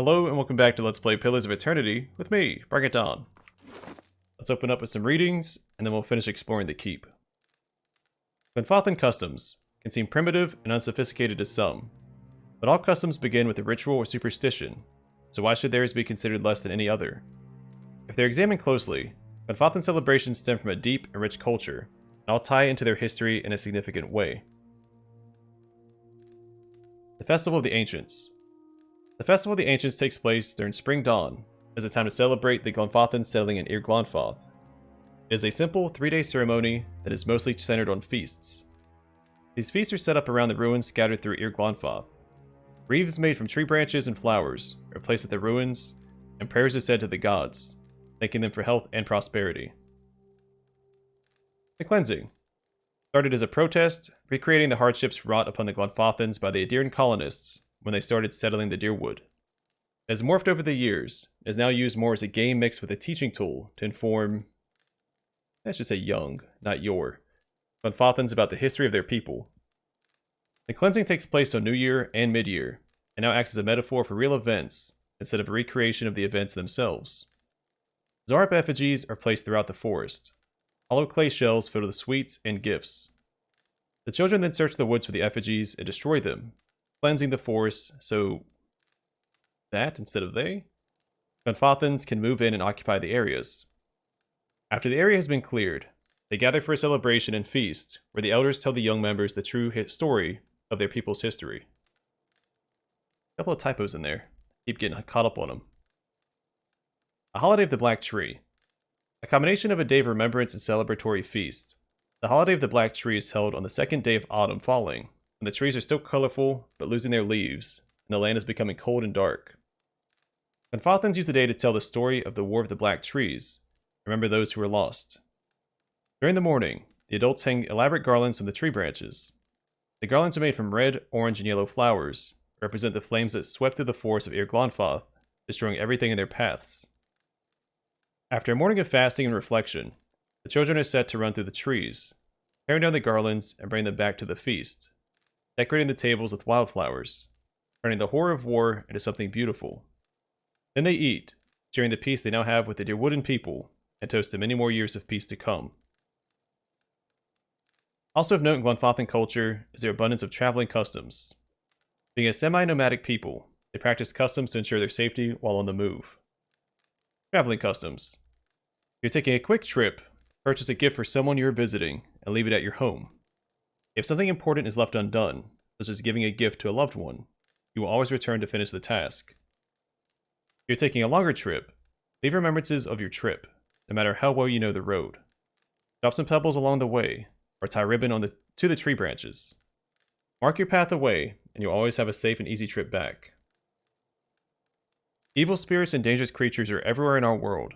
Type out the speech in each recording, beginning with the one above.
Hello and welcome back to Let's Play Pillars of Eternity with me, Bring It On. Let's open up with some readings, and then we'll finish exploring the keep. Glenfothen customs can seem primitive and unsophisticated to some, but all customs begin with a ritual or superstition, so why should theirs be considered less than any other? If they're examined closely, Glenfothen celebrations stem from a deep and rich culture, and all tie into their history in a significant way. The Festival of the Ancients. The Festival of the Ancients takes place during Spring Dawn, as a time to celebrate the Glenfothen settling in Glenfothen. It is a simple 3-day ceremony that is mostly centered on feasts. These feasts are set up around the ruins scattered through Glenfothen. Wreaths made from tree branches and flowers are placed at the ruins, and prayers are said to the gods, thanking them for health and prosperity. The Cleansing started as a protest, recreating the hardships wrought upon the Glenfothens by the Adirian colonists when they started settling the Deerwood. It has morphed over the years, and is now used more as a game mixed with a teaching tool to inform, let's just say young, not your, Glenfothens about the history of their people. The cleansing takes place on New Year and Mid-Year, and now acts as a metaphor for real events instead of a recreation of the events themselves. Zarp effigies are placed throughout the forest, hollow clay shells filled with sweets and gifts. The children then search the woods for the effigies and destroy them, cleansing the forest so that, instead of they, Glenfothens can move in and occupy the areas. After the area has been cleared, they gather for a celebration and feast, where the elders tell the young members the true story of their people's history. A couple of typos in there. Keep getting caught up on them. A Holiday of the Black Tree. A combination of a day of remembrance and celebratory feast. The Holiday of the Black Tree is held on the second day of autumn falling, when the trees are still colorful but losing their leaves, and the land is becoming cold and dark. Glenfothens use the day to tell the story of the War of the Black Trees, remember those who were lost. During the morning, the adults hang elaborate garlands from the tree branches. The garlands are made from red, orange, and yellow flowers, represent the flames that swept through the forest of Glenfothen, destroying everything in their paths. After a morning of fasting and reflection, the children are set to run through the trees, tearing down the garlands and bring them back to the feast, decorating the tables with wildflowers, turning the horror of war into something beautiful. Then they eat, sharing the peace they now have with the Deerwooden people, and toast to many more years of peace to come. Also of note in Glenfothen culture is their abundance of traveling customs. Being a semi-nomadic people, they practice customs to ensure their safety while on the move. Traveling customs. If you're taking a quick trip, purchase a gift for someone you're visiting and leave it at your home. If something important is left undone, such as giving a gift to a loved one, you will always return to finish the task. If you're taking a longer trip, leave remembrances of your trip, no matter how well you know the road. Drop some pebbles along the way, or tie ribbon to the tree branches. Mark your path away, and you'll always have a safe and easy trip back. Evil spirits and dangerous creatures are everywhere in our world.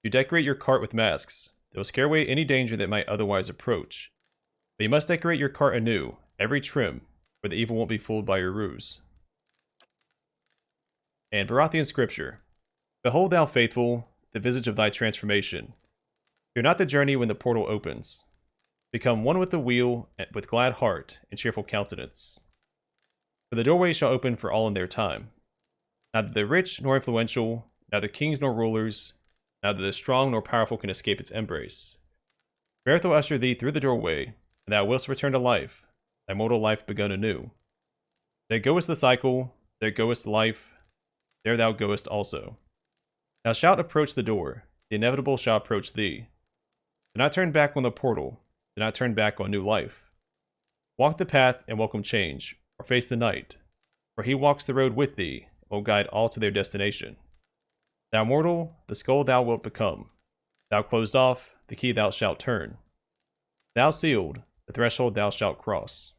You decorate your cart with masks. They will scare away any danger that might otherwise approach. But you must decorate your cart anew, every trim, where the evil won't be fooled by your ruse. And Barathian Scripture. Behold thou faithful, the visage of thy transformation. Fear not the journey when the portal opens. Become one with the wheel, with glad heart and cheerful countenance. For the doorway shall open for all in their time. Neither the rich nor influential, neither kings nor rulers, neither the strong nor powerful can escape its embrace. Earth will usher thee through the doorway, and thou wilt return to life, thy mortal life begun anew. There goest the cycle, there goest life, there thou goest also. Thou shalt approach the door, the inevitable shall approach thee. Do not turn back on the portal, do not turn back on new life. Walk the path and welcome change, or face the night, for he walks the road with thee, and will guide all to their destination. Thou mortal, the skull thou wilt become. Thou closed off, the key thou shalt turn. Thou sealed, the threshold thou shalt cross.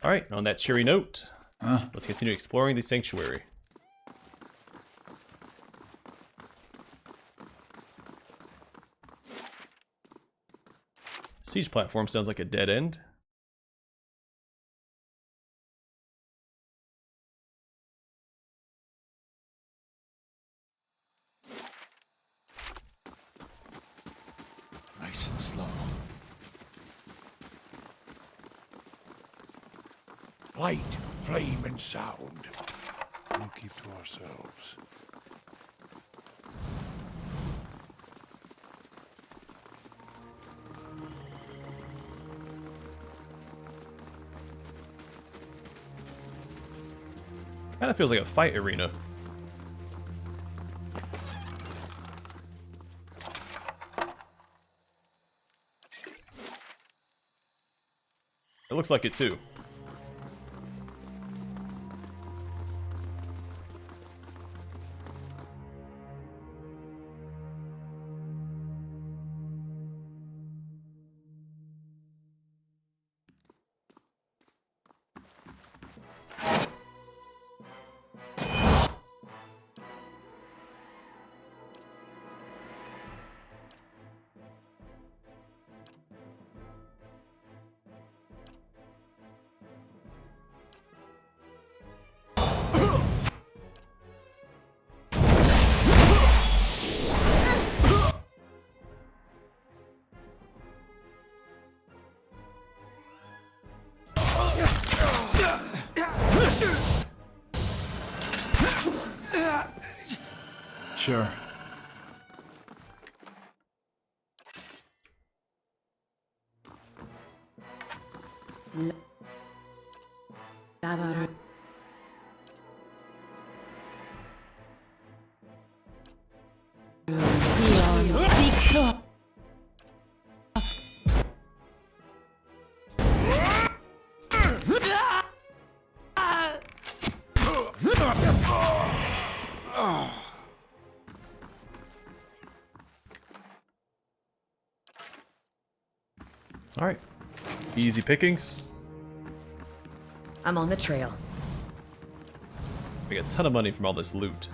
Alright, on that cheery note, let's continue exploring the sanctuary. Siege platform sounds like a dead end. Nice and slow. Light, flame, and sound. we'll keep to ourselves. Kind of feels like a fight arena. It looks like it too. Sure. Alright. Easy pickings. I'm on the trail. We got a ton of money from all this loot.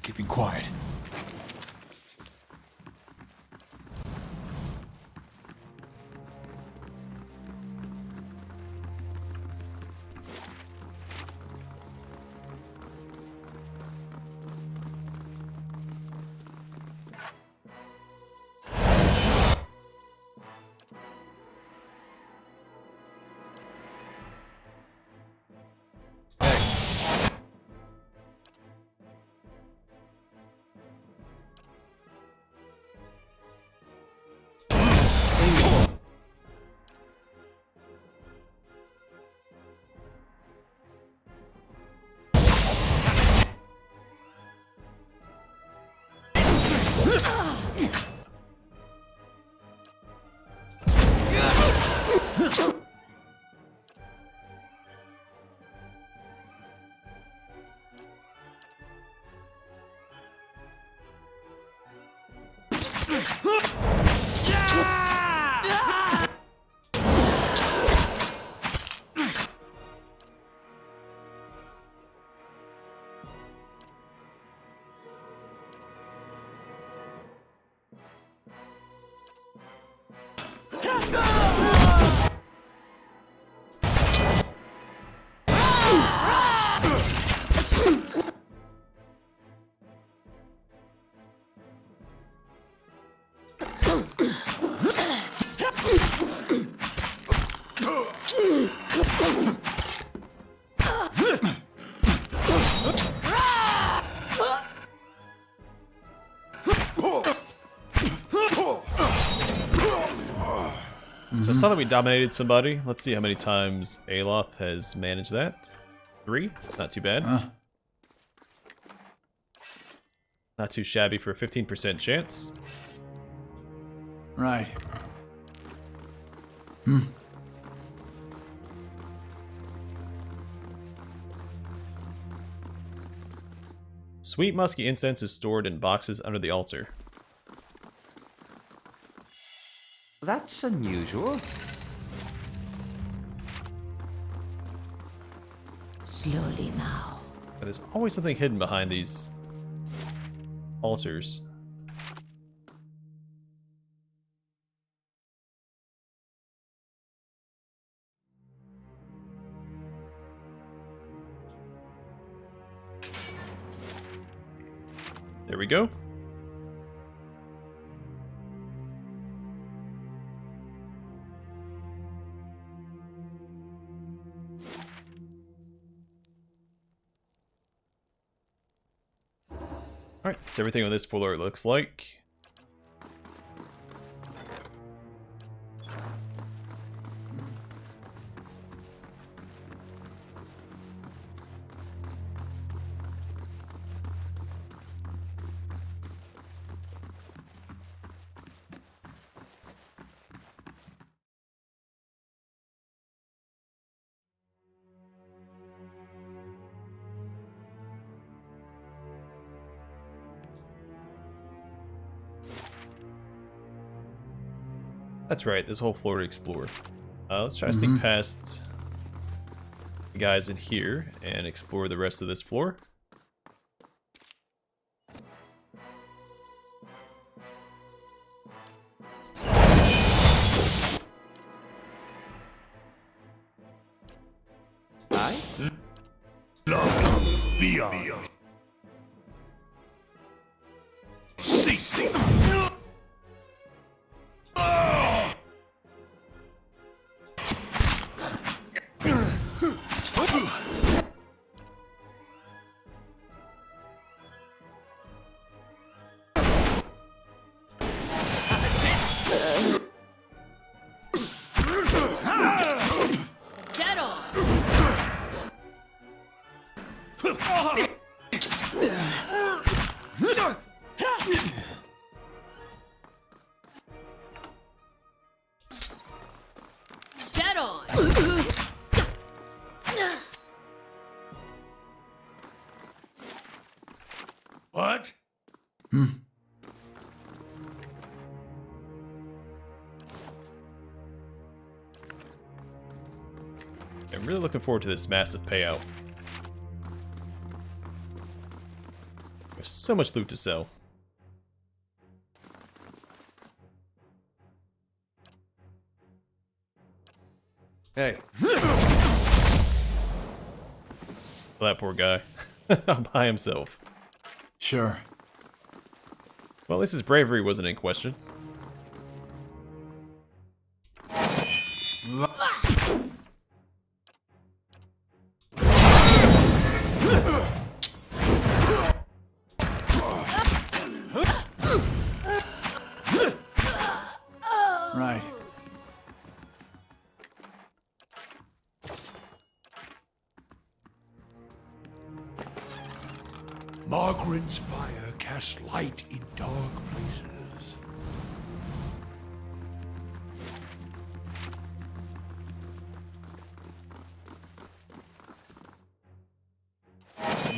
Keeping quiet. So I saw that we dominated somebody. Let's see how many times Aloth has managed that. 3? It's not too bad. Not too shabby for a 15% chance. Right. Sweet musky incense is stored in boxes under the altar. That's unusual. Slowly now. But there's always something hidden behind these altars. There we go. Alright, that's everything on this floor it looks like. That's right, there's a whole floor to explore. Let's try to sneak past the guys in here and explore the rest of this floor. Aye? Beyond. What? I'm really looking forward to this massive payout. There's so much loot to sell. Hey. That poor guy. By himself. Sure. Well, at least his bravery wasn't in question. Right. Margaret's fire casts light in dark places.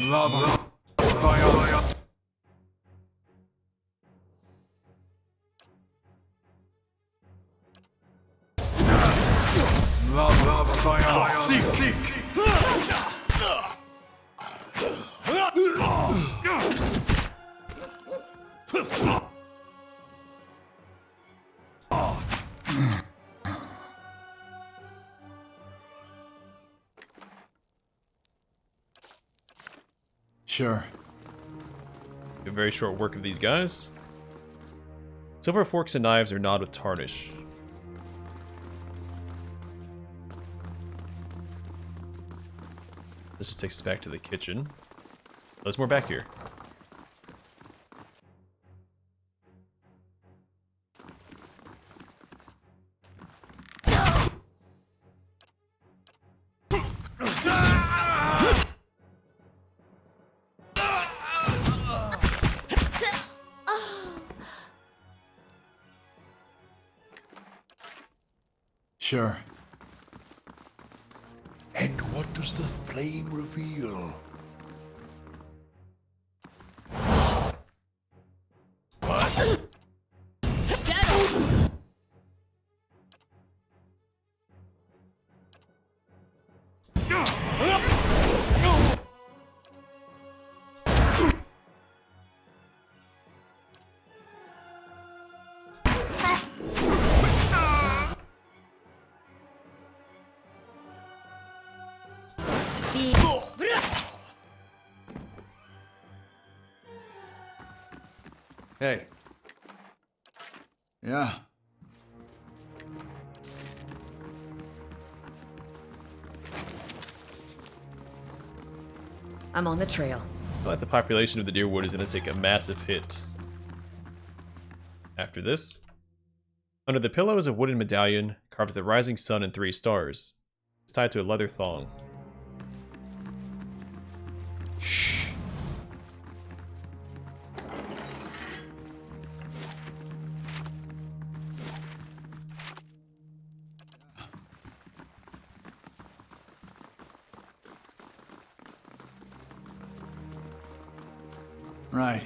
Love fire. Love fire. Seek. Sure. A very short work of these guys. Silver forks and knives are gnawed with tarnish. This just takes us back to the kitchen. There's more back here. Sure. And what does the flame reveal? Hey. Yeah. I'm on the trail. feel like the population of the Deerwood is going to take a massive hit after this. Under the pillow is a wooden medallion carved with a rising sun and 3 stars. It's tied to a leather thong. Shh. Right.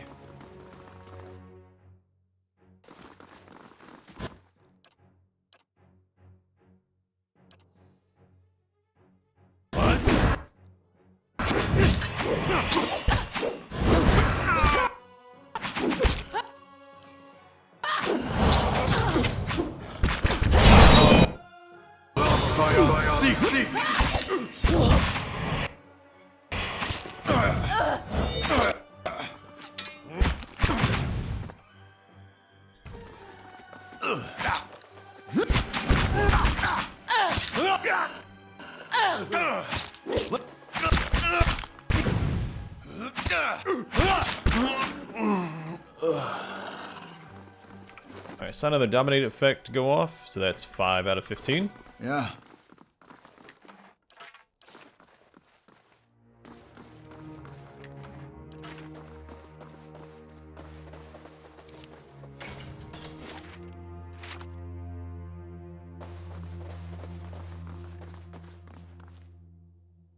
Alright, saw another dominate effect go off, so that's 5 out of 15. Yeah.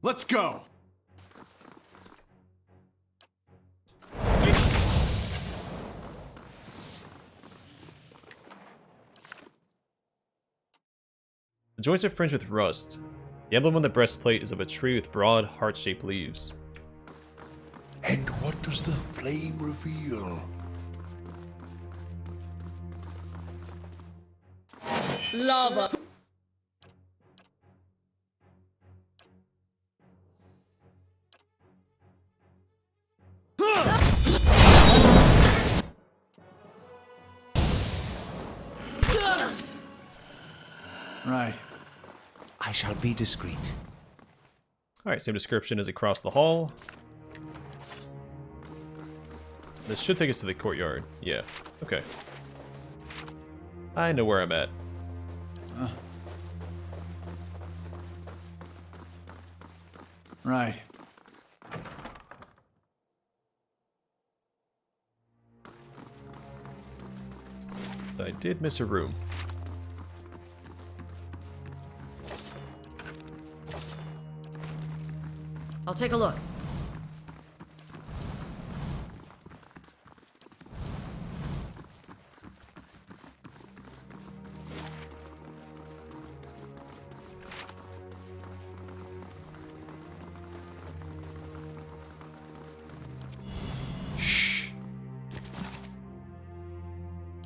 Let's go. The joints are fringed with rust. The emblem on the breastplate is of a tree with broad, heart-shaped leaves. And what does the flame reveal? Lava. Right. I shall be discreet. Alright, same description as across the hall. This should take us to the courtyard. Yeah, okay. I know where I'm at. Right. I did miss a room. I'll take a look.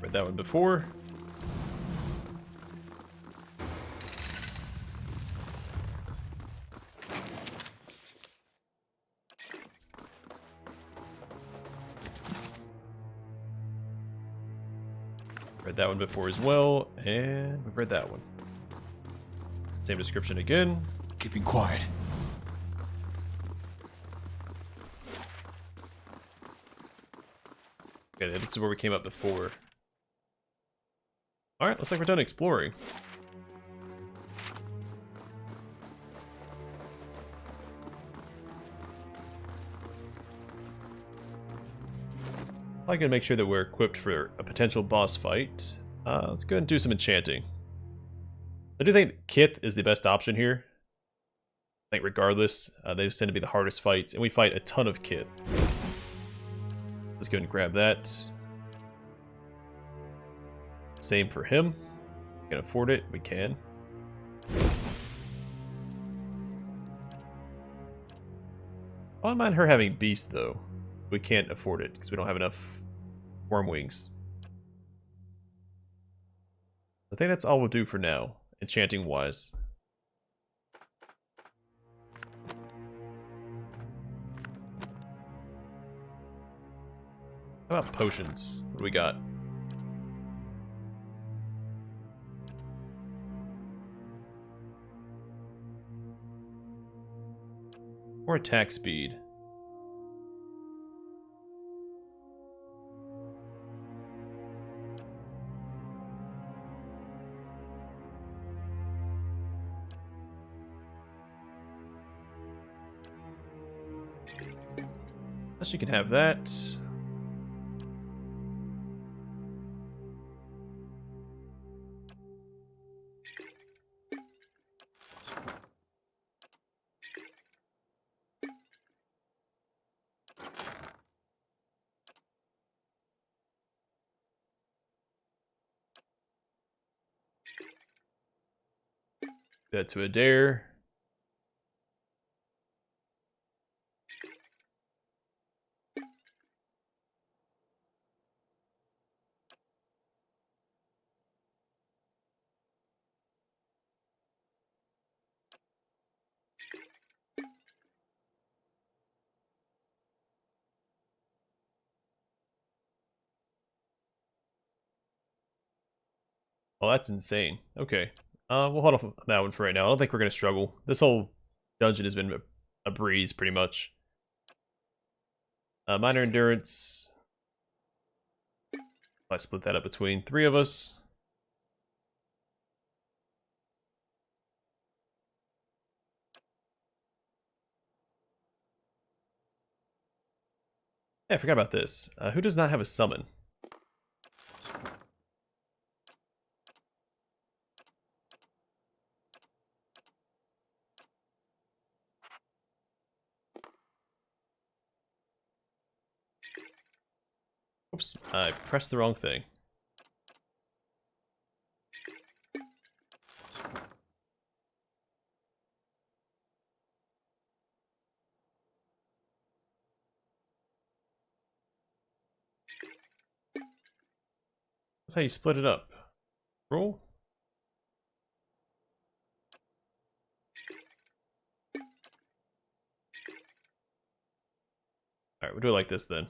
Read that one before. Read that one before as well, and we've read that one. Same description again. Keeping quiet. Okay, this is where we came up before. Alright, looks like we're done exploring. I'm gonna make sure that we're equipped for a potential boss fight. Let's go ahead and do some enchanting. I do think Kith is the best option here. I think regardless, they tend to be the hardest fights, and we fight a ton of Kith. Let's go ahead and grab that. Same for him. We can afford it, we can. I don't mind her having Beast though. We can't afford it because we don't have enough worm wings. I think that's all we'll do for now, enchanting wise. How about potions? What do we got? Or attack speed. Guess you can have that. That to a dare. Oh, that's insane. Okay. We'll hold off on that one for right now. I don't think we're going to struggle. This whole dungeon has been a breeze, pretty much. Minor endurance. I split that up between 3 of us. Yeah, I forgot about this. Who does not have a summon? Oops, I pressed the wrong thing. That's how you split it up. Roll. Alright, we'll do it like this then.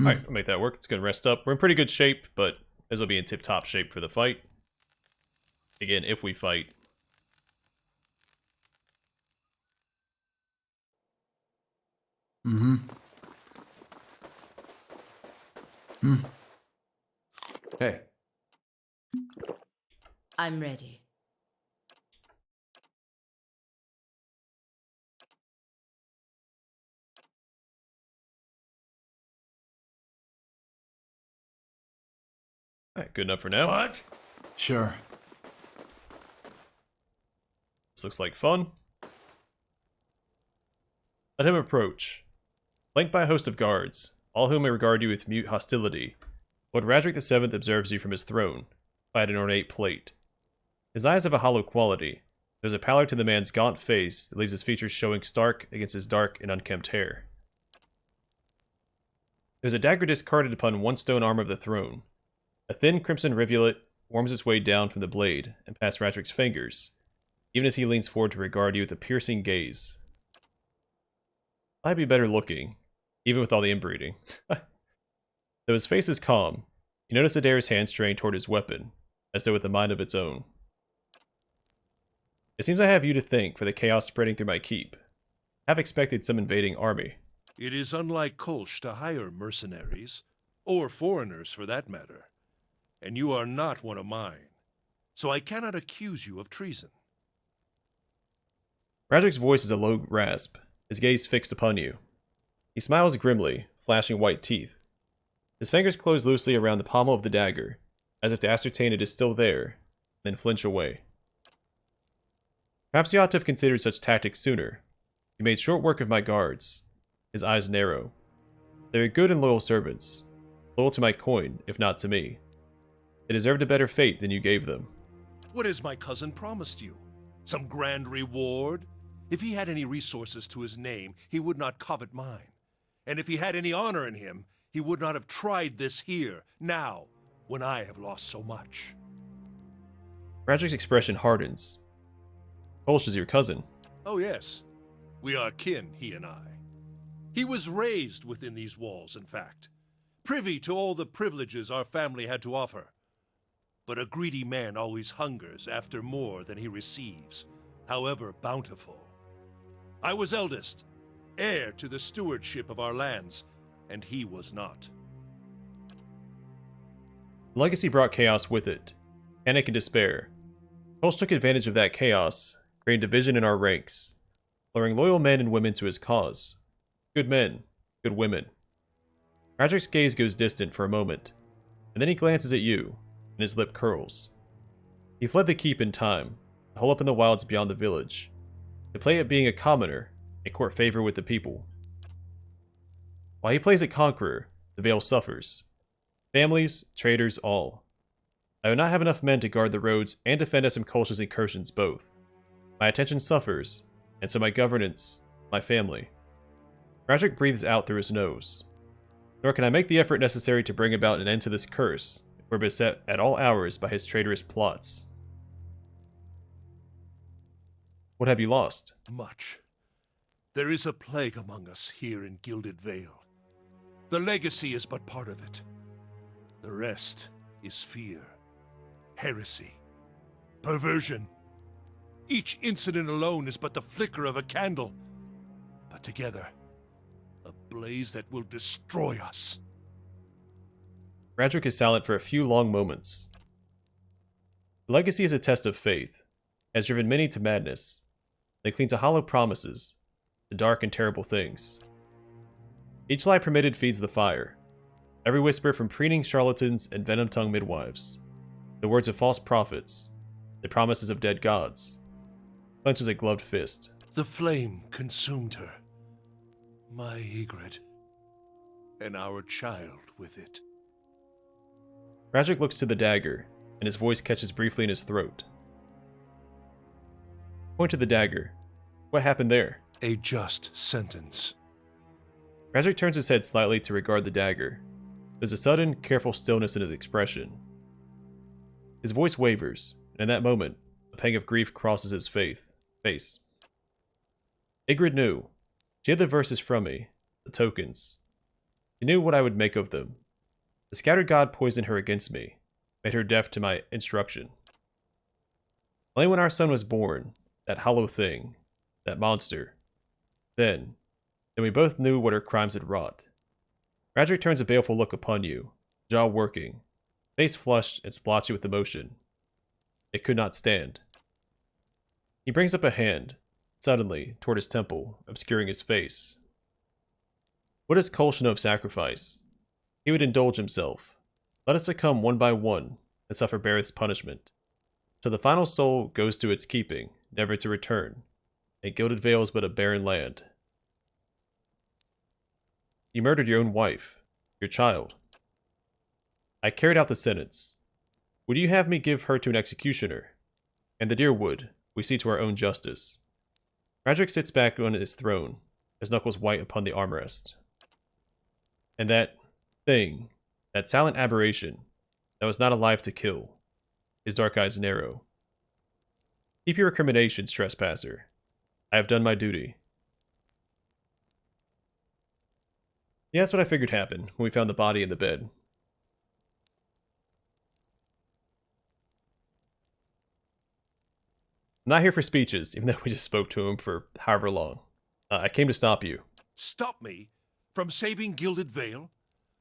Alright, we'll make that work. It's gonna rest up. We're in pretty good shape, but as well be in tip-top shape for the fight. Again, if we fight. Hey. I'm ready. Alright, good enough for now. What? Sure. This looks like fun. Let him approach. Flanked by a host of guards, all whom may regard you with mute hostility, Lord Radric VII observes you from his throne, by an ornate plate. His eyes have a hollow quality. There's a pallor to the man's gaunt face that leaves his features showing stark against his dark and unkempt hair. There's a dagger discarded upon one stone arm of the throne. A thin crimson rivulet worms its way down from the blade and past Radric's fingers, even as he leans forward to regard you with a piercing gaze. I'd be better looking, even with all the inbreeding. Though his face is calm, you notice Adair's hand straying toward his weapon, as though with a mind of its own. It seems I have you to thank for the chaos spreading through my keep. I have expected some invading army. It is unlike Kolsch to hire mercenaries, or foreigners for that matter. And you are not one of mine, so I cannot accuse you of treason. Radric's voice is a low rasp, his gaze fixed upon you. He smiles grimly, flashing white teeth. His fingers close loosely around the pommel of the dagger, as if to ascertain it is still there, then flinch away. Perhaps you ought to have considered such tactics sooner. You made short work of my guards. His eyes narrow. They are good and loyal servants, loyal to my coin, if not to me. They deserved a better fate than you gave them. What has my cousin promised you? Some grand reward? If he had any resources to his name, he would not covet mine. And if he had any honor in him, he would not have tried this here, now, when I have lost so much. Radric's expression hardens. Kolsch is your cousin. Oh yes, we are kin, he and I. He was raised within these walls, in fact, privy to all the privileges our family had to offer. But a greedy man always hungers after more than he receives, however bountiful. I was eldest, heir to the stewardship of our lands, and he was not. The legacy brought chaos with it, panic and despair. Kolsch took advantage of that chaos, creating division in our ranks, luring loyal men and women to his cause. Good men, good women. Radric's gaze goes distant for a moment, and then he glances at you, and his lip curls. He fled the keep in time, to hole up in the wilds beyond the village, to play at being a commoner and court favor with the people. While he plays at conqueror, the Vale suffers. Families, traders, all. I do not have enough men to guard the roads and defend us from Kolsch's incursions both. My attention suffers, and so my governance, my family. Radric breathes out through his nose. Nor can I make the effort necessary to bring about an end to this curse, if we're beset at all hours by his traitorous plots. What have you lost? Much. There is a plague among us here in Gilded Vale. The legacy is but part of it. The rest is fear, heresy, perversion. Each incident alone is but the flicker of a candle, but together, a blaze that will destroy us. Radric is silent for a few long moments. The legacy is a test of faith, has driven many to madness. They cling to hollow promises, to dark and terrible things. Each lie permitted feeds the fire. Every whisper from preening charlatans and venom-tongued midwives. The words of false prophets. The promises of dead gods. Clenches a gloved fist. The flame consumed her. My Ygritte. And our child with it. Radric looks to the dagger, and his voice catches briefly in his throat. Point to the dagger. What happened there? A just sentence. Radric turns his head slightly to regard the dagger. There's a sudden, careful stillness in his expression. His voice wavers, and in that moment, a pang of grief crosses his face. Ygritte knew. She had the verses from me, the tokens. She knew what I would make of them. The scattered god poisoned her against me, made her deaf to my instruction. Only when our son was born, that hollow thing, that monster, then we both knew what her crimes had wrought. Radric turns a baleful look upon you, jaw working, face flushed and splotchy with emotion. It could not stand. He brings up a hand, suddenly, toward his temple, obscuring his face. What does Kolsch know of sacrifice? He would indulge himself. Let us succumb one by one, and suffer Bareth's punishment, till the final soul goes to its keeping, never to return, and Gilded Vale is but a barren land. You murdered your own wife, your child. I carried out the sentence. Would you have me give her to an executioner? And the deer would, we see to our own justice. Radric sits back on his throne, his knuckles white upon the armrest. And that thing, that silent aberration, that was not alive to kill, his dark eyes narrow. Keep your recriminations, trespasser. I have done my duty. Yeah, that's what I figured happened when we found the body in the bed. I'm not here for speeches, even though we just spoke to him for however long. I came to stop you. Stop me from saving Gilded Vale?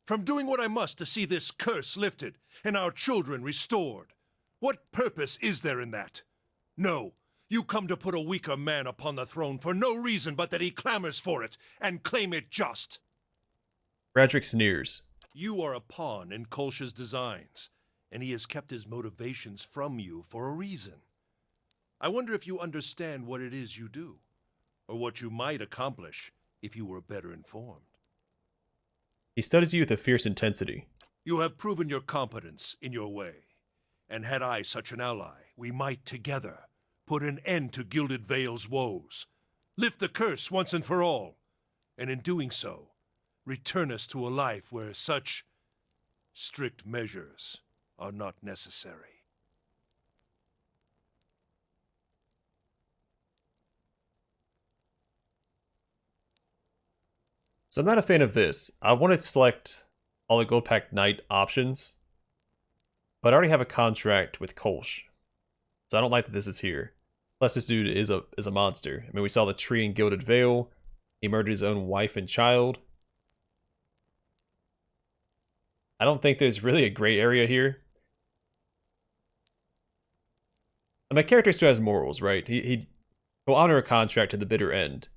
From doing what I must to see this curse lifted and our children restored? What purpose is there in that? No, you come to put a weaker man upon the throne for no reason but that he clamors for it and claim it just. Radric sneers. You are a pawn in Kolsch's designs, and he has kept his motivations from you for a reason. I wonder if you understand what it is you do, or what you might accomplish if you were better informed. He studies you with a fierce intensity. You have proven your competence in your way, and had I such an ally, we might together put an end to Gilded Vale's woes, lift the curse once and for all, and in doing so, return us to a life where such strict measures are not necessary. So I'm not a fan of this. I want to select all the Gold Pack Knight options, but I already have a contract with Kolsch, so I don't like that this is here. Plus, this dude is a monster. I mean, we saw the tree in Gilded Vale. He murdered his own wife and child. I don't think there's really a gray area here. And my character still has morals, right? He'll honor a contract to the bitter end.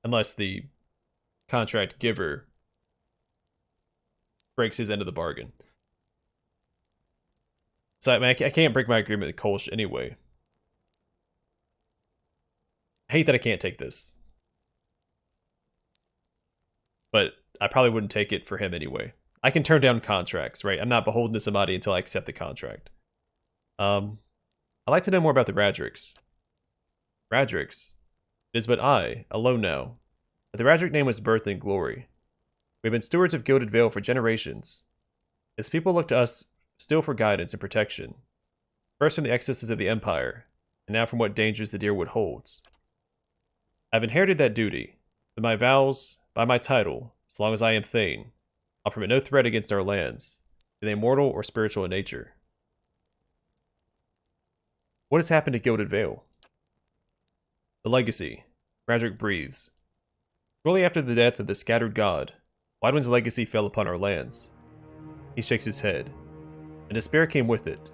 Unless the contract giver breaks his end of the bargain. So I mean, I can't break my agreement with Kolsch anyway. I hate that I can't take this. But I probably wouldn't take it for him anyway. I can turn down contracts, right? I'm not beholden to somebody until I accept the contract. I'd like to know more about the Radrics. Radrics? It is but I, alone now. But the Radric name was birthed in glory. We've been stewards of Gilded Vale for generations. Its people look to us still for guidance and protection. First from the excesses of the Empire, and now from what dangers the Deerwood holds. I've inherited that duty. By my vows, by my title, as long as I am Thane, I'll permit no threat against our lands, be they mortal or spiritual in nature. What has happened to Gilded Vale? The legacy. Radric breathes. Shortly after the death of the scattered god, Wydwin's legacy fell upon our lands. He shakes his head, and despair came with it.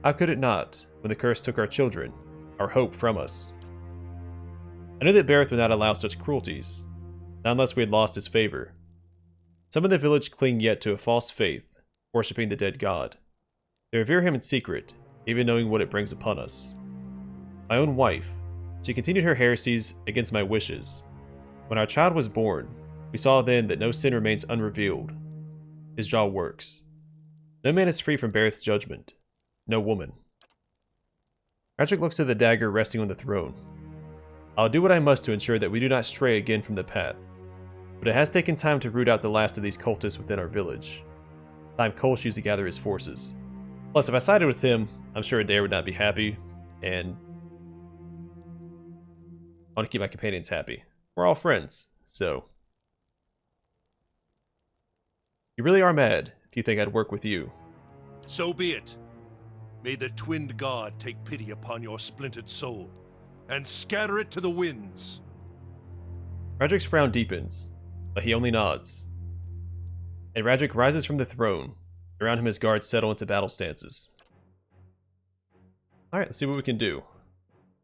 How could it not, when the curse took our children, our hope from us? I knew that Bareth would not allow such cruelties, not unless we had lost his favor. Some in the village cling yet to a false faith, worshipping the dead god. They revere him in secret, even knowing what it brings upon us. My own wife, she continued her heresies against my wishes. When our child was born, we saw then that no sin remains unrevealed. His jaw works. No man is free from Bareth's judgment. No woman. Radric looks at the dagger resting on the throne. I'll do what I must to ensure that we do not stray again from the path. But it has taken time to root out the last of these cultists within our village. Time Kolsch used to gather his forces. Plus, if I sided with him, I'm sure Adair would not be happy, and I want to keep my companions happy. We're all friends, so. You really are mad if you think I'd work with you. So be it. May the twinned god take pity upon your splintered soul, and scatter it to the winds. Radric's frown deepens, but he only nods. And Radric rises from the throne. Around him his guards settle into battle stances. Alright, let's see what we can do.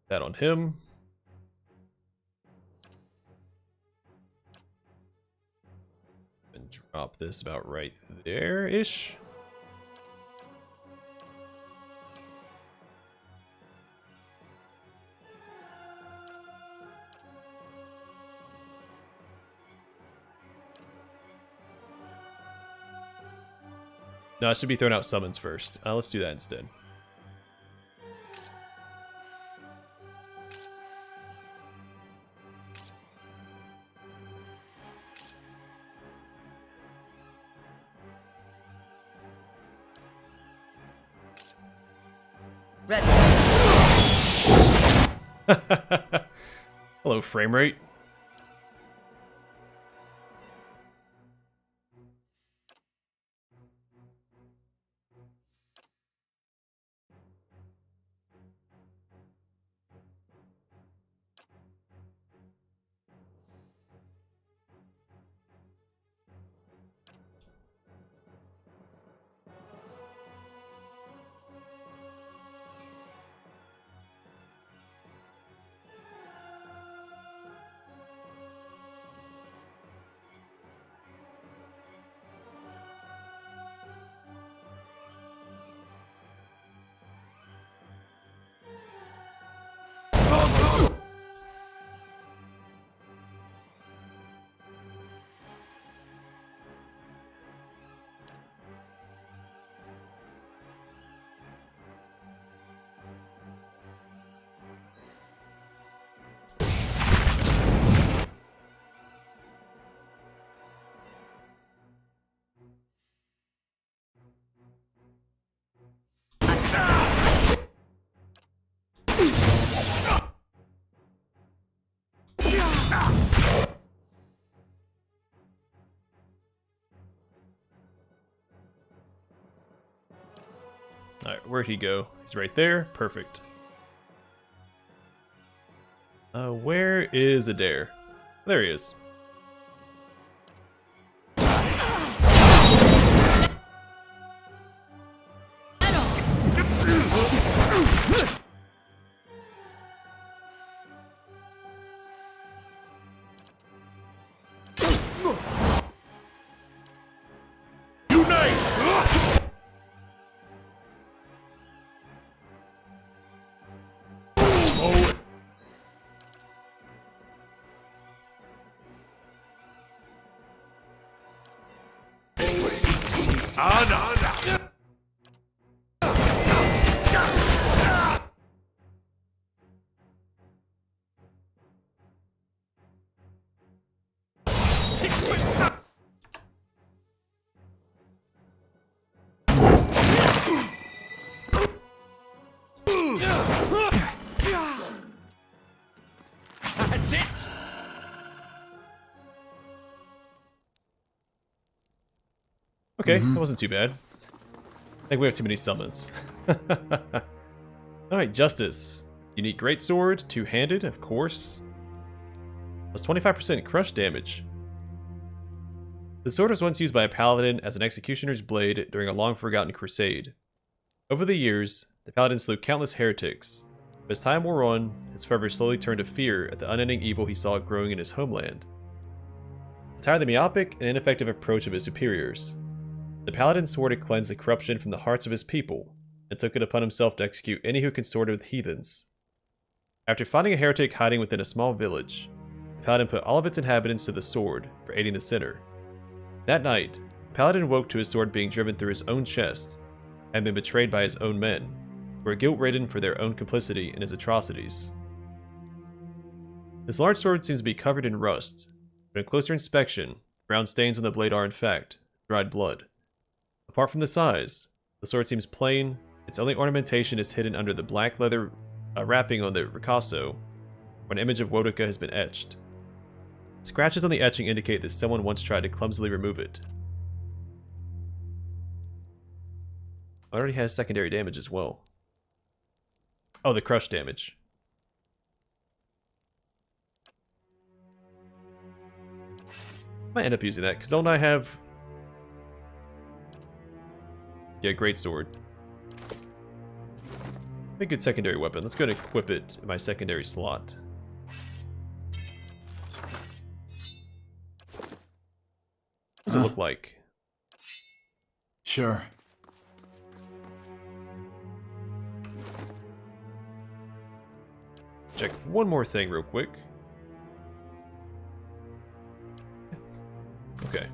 That on him. And drop this about right there-ish. No, I should be throwing out summons first. Let's do that instead. Red. Hello, frame rate. Alright, where'd he go? He's right there. Perfect. Where is Adair? There he is. That's it! Okay, that wasn't too bad. I think we have too many summons. Alright, Justice. Unique Greatsword, two-handed, of course. Plus 25% crush damage. The sword was once used by a paladin as an executioner's blade during a long-forgotten crusade. Over the years, the paladin slew countless heretics. But as time wore on, his fervor slowly turned to fear at the unending evil he saw growing in his homeland. Tired of the myopic and ineffective approach of his superiors, the paladin swore to cleanse the corruption from the hearts of his people, and took it upon himself to execute any who consorted with heathens. After finding a heretic hiding within a small village, the paladin put all of its inhabitants to the sword for aiding the sinner. That night, the paladin woke to his sword being driven through his own chest, and had been betrayed by his own men, who were guilt-ridden for their own complicity in his atrocities. This large sword seems to be covered in rust, but in closer inspection, brown stains on the blade are in fact dried blood. Apart from the size, the sword seems plain. Its only ornamentation is hidden under the black leather wrapping on the ricasso, where an image of Woedica has been etched. Scratches on the etching indicate that someone once tried to clumsily remove it. It already has secondary damage as well. Oh, the crush damage. Might end up using that, because don't I have... Yeah, greatsword. A good secondary weapon. Let's go and equip it in my secondary slot. What does it look like? Sure. Check one more thing real quick. Okay.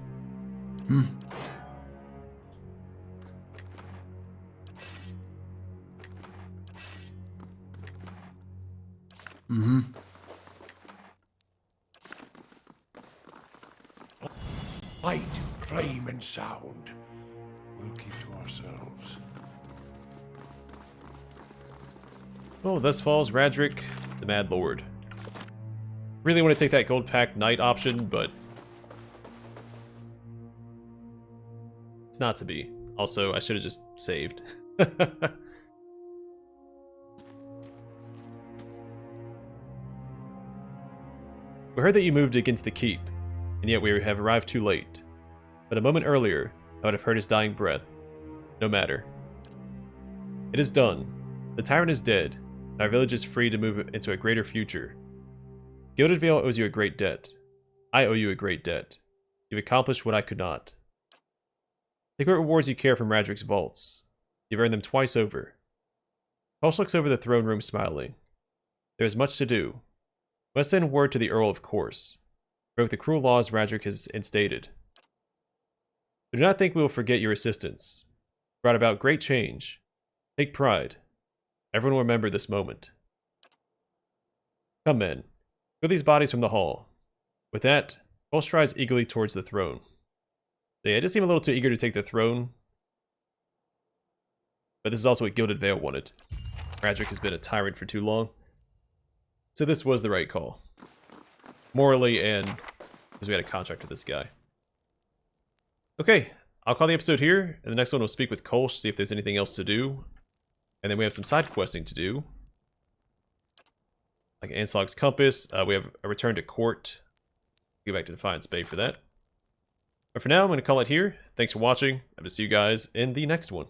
Light, flame, and sound. We'll keep to ourselves. Oh, thus falls Radric, the Mad Lord. Really want to take that gold pack knight option, but it's not to be. Also, I should have just saved. We heard that you moved against the keep, and yet we have arrived too late. But a moment earlier, I would have heard his dying breath. No matter. It is done. The tyrant is dead, and our village is free to move into a greater future. Gilded Vale owes you a great debt. I owe you a great debt. You've accomplished what I could not. Take what rewards you care from Radric's vaults. You've earned them twice over. Pulse looks over the throne room smiling. There is much to do. We must send word to the Earl, of course. Broke the cruel laws Radric has instated. But do not think we will forget your assistance. You brought about great change. Take pride. Everyone will remember this moment. Come, men. Go these bodies from the hall. With that, Pulse strides eagerly towards the throne. So yeah, it does seem a little too eager to take the throne. But this is also what Gilded Vale wanted. Radric has been a tyrant for too long. So this was the right call. Morally and because we had a contract with this guy. Okay, I'll call the episode here, and the next one we'll speak with Kolsch, see if there's anything else to do. And then we have some side questing to do. like Anslog's Compass. We have a return to court. Go back to Defiance Bay for that. But for now, I'm going to call it here. Thanks for watching. I'm going to see you guys in the next one.